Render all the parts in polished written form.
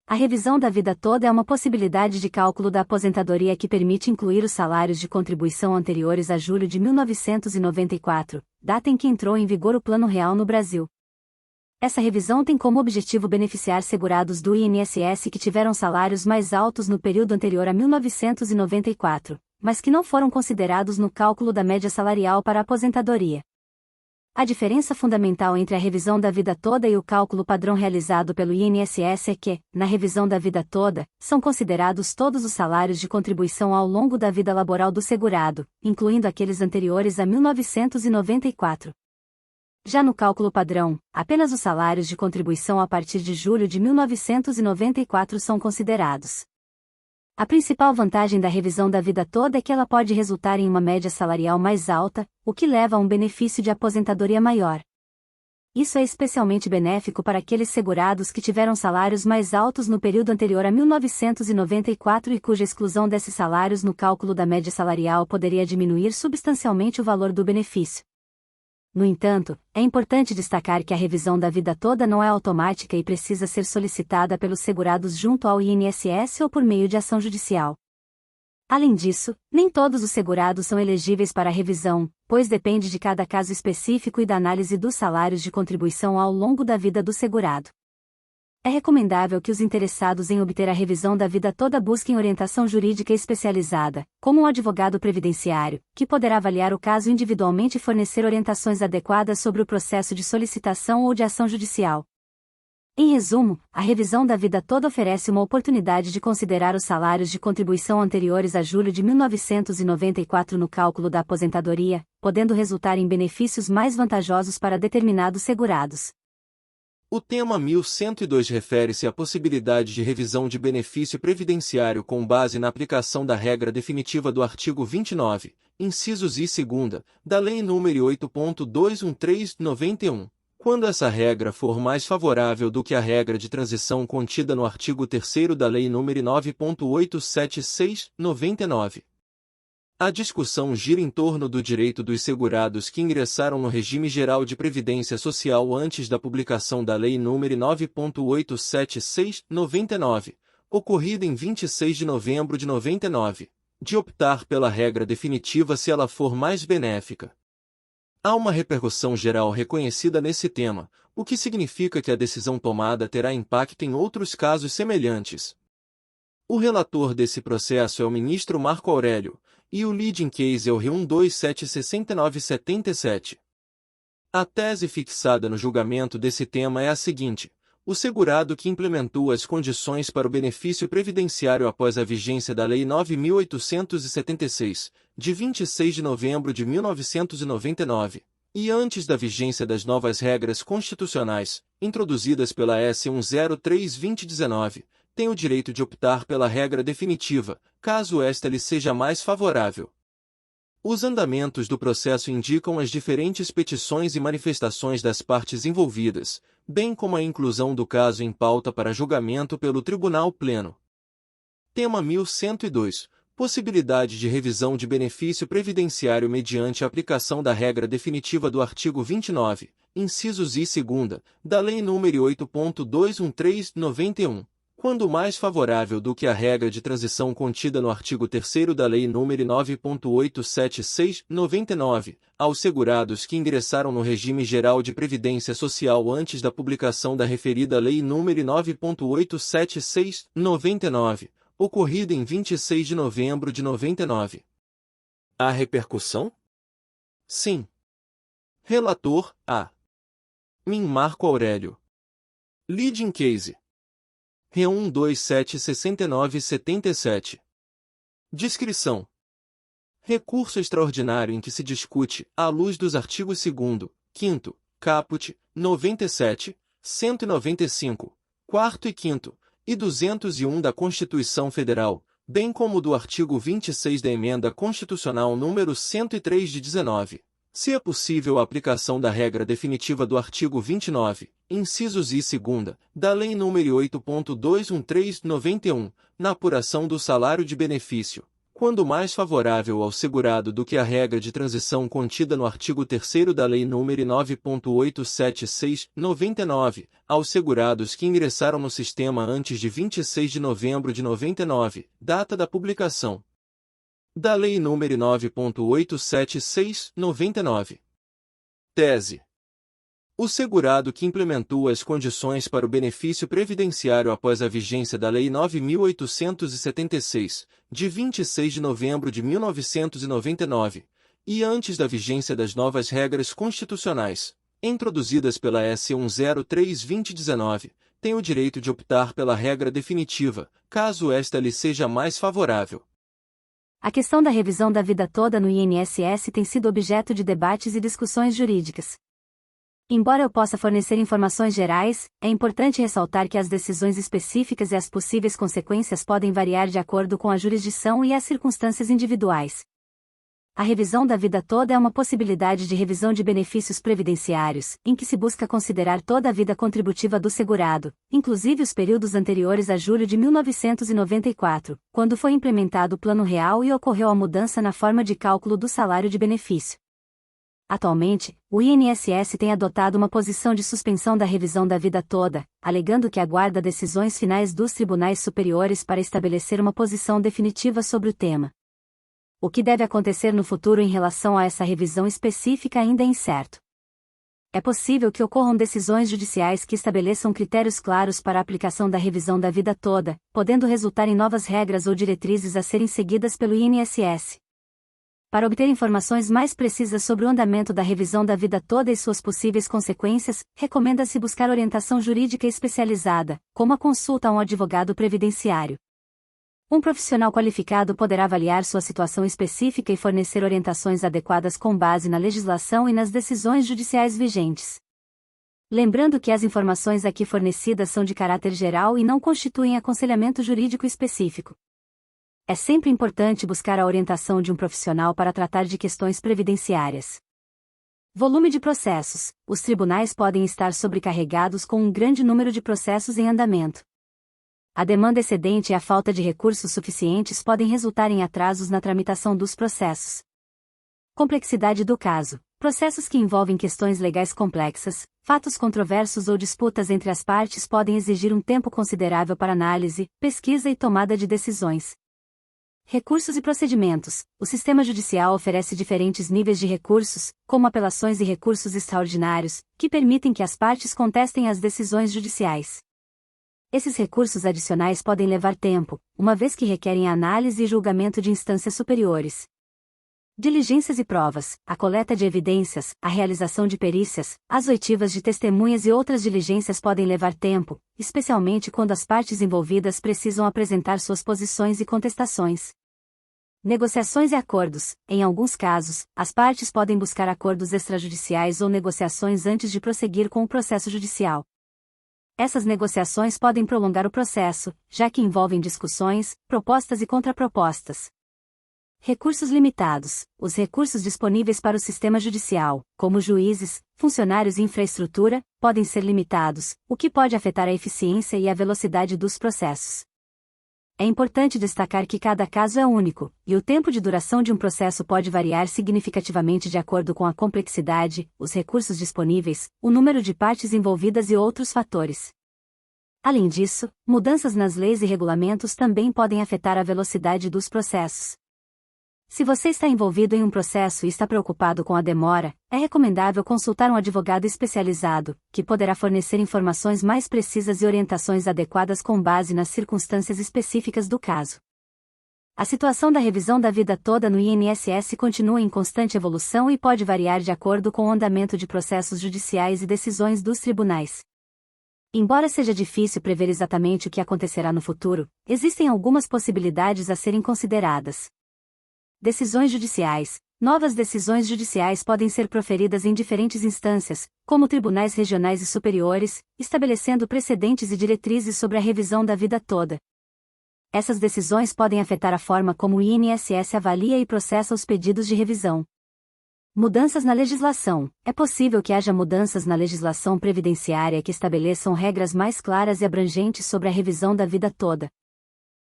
A revisão da vida toda é uma possibilidade de cálculo da aposentadoria que permite incluir os salários de contribuição anteriores a julho de 1994, data em que entrou em vigor o Plano Real no Brasil. Essa revisão tem como objetivo beneficiar segurados do INSS que tiveram salários mais altos no período anterior a 1994, mas que não foram considerados no cálculo da média salarial para a aposentadoria. A diferença fundamental entre a revisão da vida toda e o cálculo padrão realizado pelo INSS é que, na revisão da vida toda, são considerados todos os salários de contribuição ao longo da vida laboral do segurado, incluindo aqueles anteriores a 1994. Já no cálculo padrão, apenas os salários de contribuição a partir de julho de 1994 são considerados. A principal vantagem da revisão da vida toda é que ela pode resultar em uma média salarial mais alta, o que leva a um benefício de aposentadoria maior. Isso é especialmente benéfico para aqueles segurados que tiveram salários mais altos no período anterior a 1994 e cuja exclusão desses salários no cálculo da média salarial poderia diminuir substancialmente o valor do benefício. No entanto, é importante destacar que a revisão da vida toda não é automática e precisa ser solicitada pelos segurados junto ao INSS ou por meio de ação judicial. Além disso, nem todos os segurados são elegíveis para a revisão, pois depende de cada caso específico e da análise dos salários de contribuição ao longo da vida do segurado. É recomendável que os interessados em obter a revisão da vida toda busquem orientação jurídica especializada, como um advogado previdenciário, que poderá avaliar o caso individualmente e fornecer orientações adequadas sobre o processo de solicitação ou de ação judicial. Em resumo, a revisão da vida toda oferece uma oportunidade de considerar os salários de contribuição anteriores a julho de 1994 no cálculo da aposentadoria, podendo resultar em benefícios mais vantajosos para determinados segurados. O tema 1102 refere-se à possibilidade de revisão de benefício previdenciário com base na aplicação da regra definitiva do artigo 29, incisos I e 2, da Lei nº 8.213/91, quando essa regra for mais favorável do que a regra de transição contida no artigo 3º da Lei nº 9.876/99. A discussão gira em torno do direito dos segurados que ingressaram no regime geral de previdência social antes da publicação da Lei nº 9.876/99, ocorrida em 26 de novembro de 99, de optar pela regra definitiva se ela for mais benéfica. Há uma repercussão geral reconhecida nesse tema, o que significa que a decisão tomada terá impacto em outros casos semelhantes. O relator desse processo é o ministro Marco Aurélio, e o leading case é o R1276977. A tese fixada no julgamento desse tema é a seguinte: o segurado que implementou as condições para o benefício previdenciário após a vigência da Lei 9.876, de 26 de novembro de 1999, e antes da vigência das novas regras constitucionais, introduzidas pela S. 103/2019, tem o direito de optar pela regra definitiva, caso esta lhe seja mais favorável. Os andamentos do processo indicam as diferentes petições e manifestações das partes envolvidas, bem como a inclusão do caso em pauta para julgamento pelo Tribunal Pleno. Tema 1102. Possibilidade de revisão de benefício previdenciário mediante a aplicação da regra definitiva do artigo 29, incisos I e 2, da Lei nº 8.213/91. Quando mais favorável do que a regra de transição contida no artigo 3º da Lei nº 9.876/99, aos segurados que ingressaram no regime geral de previdência social antes da publicação da referida Lei nº 9.876/99, ocorrida em 26 de novembro de 99. Há repercussão? Sim. Relator, A. Min Marco Aurélio. Leading case. R1276977. Descrição. Recurso extraordinário em que se discute, à luz dos artigos 2º, 5º, caput, 97, 195, 4º e 5º, e 201 da Constituição Federal, bem como do artigo 26 da Emenda Constitucional número 103 de 19, se é possível a aplicação da regra definitiva do artigo 29, incisos I e 2, da Lei nº 8.213/91, na apuração do salário de benefício, quando mais favorável ao segurado do que a regra de transição contida no artigo 3º da Lei nº 9.876/99, aos segurados que ingressaram no sistema antes de 26 de novembro de 99, data da publicação da Lei nº 9.876/99. Tese: o segurado que implementou as condições para o benefício previdenciário após a vigência da Lei 9.876, de 26 de novembro de 1999, e antes da vigência das novas regras constitucionais, introduzidas pela S. 103/2019, tem o direito de optar pela regra definitiva, caso esta lhe seja mais favorável. A questão da revisão da vida toda no INSS tem sido objeto de debates e discussões jurídicas. Embora eu possa fornecer informações gerais, é importante ressaltar que as decisões específicas e as possíveis consequências podem variar de acordo com a jurisdição e as circunstâncias individuais. A revisão da vida toda é uma possibilidade de revisão de benefícios previdenciários, em que se busca considerar toda a vida contributiva do segurado, inclusive os períodos anteriores a julho de 1994, quando foi implementado o Plano Real e ocorreu a mudança na forma de cálculo do salário de benefício. Atualmente, o INSS tem adotado uma posição de suspensão da revisão da vida toda, alegando que aguarda decisões finais dos tribunais superiores para estabelecer uma posição definitiva sobre o tema. O que deve acontecer no futuro em relação a essa revisão específica ainda é incerto. É possível que ocorram decisões judiciais que estabeleçam critérios claros para a aplicação da revisão da vida toda, podendo resultar em novas regras ou diretrizes a serem seguidas pelo INSS. Para obter informações mais precisas sobre o andamento da revisão da vida toda e suas possíveis consequências, recomenda-se buscar orientação jurídica especializada, como a consulta a um advogado previdenciário. Um profissional qualificado poderá avaliar sua situação específica e fornecer orientações adequadas com base na legislação e nas decisões judiciais vigentes. Lembrando que as informações aqui fornecidas são de caráter geral e não constituem aconselhamento jurídico específico. É sempre importante buscar a orientação de um profissional para tratar de questões previdenciárias. Volume de processos. Os tribunais podem estar sobrecarregados com um grande número de processos em andamento. A demanda excedente e a falta de recursos suficientes podem resultar em atrasos na tramitação dos processos. Complexidade do caso. Processos que envolvem questões legais complexas, fatos controversos ou disputas entre as partes podem exigir um tempo considerável para análise, pesquisa e tomada de decisões. Recursos e procedimentos. O sistema judicial oferece diferentes níveis de recursos, como apelações e recursos extraordinários, que permitem que as partes contestem as decisões judiciais. Esses recursos adicionais podem levar tempo, uma vez que requerem análise e julgamento de instâncias superiores. Diligências e provas, a coleta de evidências, a realização de perícias, as oitivas de testemunhas e outras diligências podem levar tempo, especialmente quando as partes envolvidas precisam apresentar suas posições e contestações. Negociações e acordos. Em alguns casos, as partes podem buscar acordos extrajudiciais ou negociações antes de prosseguir com o processo judicial. Essas negociações podem prolongar o processo, já que envolvem discussões, propostas e contrapropostas. Recursos limitados. Os recursos disponíveis para o sistema judicial, como juízes, funcionários e infraestrutura, podem ser limitados, o que pode afetar a eficiência e a velocidade dos processos. É importante destacar que cada caso é único, e o tempo de duração de um processo pode variar significativamente de acordo com a complexidade, os recursos disponíveis, o número de partes envolvidas e outros fatores. Além disso, mudanças nas leis e regulamentos também podem afetar a velocidade dos processos. Se você está envolvido em um processo e está preocupado com a demora, é recomendável consultar um advogado especializado, que poderá fornecer informações mais precisas e orientações adequadas com base nas circunstâncias específicas do caso. A situação da revisão da vida toda no INSS continua em constante evolução e pode variar de acordo com o andamento de processos judiciais e decisões dos tribunais. Embora seja difícil prever exatamente o que acontecerá no futuro, existem algumas possibilidades a serem consideradas. Decisões judiciais. Novas decisões judiciais podem ser proferidas em diferentes instâncias, como tribunais regionais e superiores, estabelecendo precedentes e diretrizes sobre a revisão da vida toda. Essas decisões podem afetar a forma como o INSS avalia e processa os pedidos de revisão. Mudanças na legislação. É possível que haja mudanças na legislação previdenciária que estabeleçam regras mais claras e abrangentes sobre a revisão da vida toda.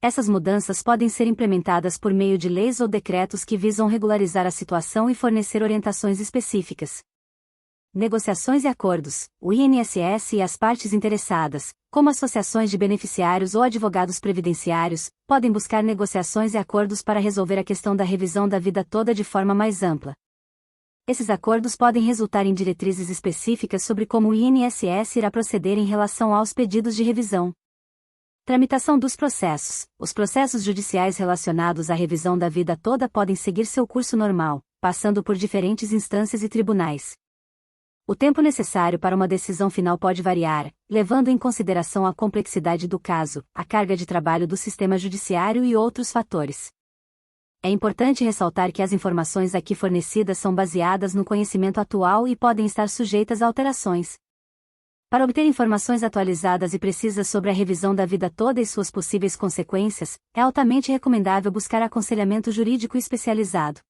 Essas mudanças podem ser implementadas por meio de leis ou decretos que visam regularizar a situação e fornecer orientações específicas. Negociações e acordos. O INSS e as partes interessadas, como associações de beneficiários ou advogados previdenciários, podem buscar negociações e acordos para resolver a questão da revisão da vida toda de forma mais ampla. Esses acordos podem resultar em diretrizes específicas sobre como o INSS irá proceder em relação aos pedidos de revisão. Tramitação dos processos. Os processos judiciais relacionados à revisão da vida toda podem seguir seu curso normal, passando por diferentes instâncias e tribunais. O tempo necessário para uma decisão final pode variar, levando em consideração a complexidade do caso, a carga de trabalho do sistema judiciário e outros fatores. É importante ressaltar que as informações aqui fornecidas são baseadas no conhecimento atual e podem estar sujeitas a alterações. Para obter informações atualizadas e precisas sobre a revisão da vida toda e suas possíveis consequências, é altamente recomendável buscar aconselhamento jurídico especializado.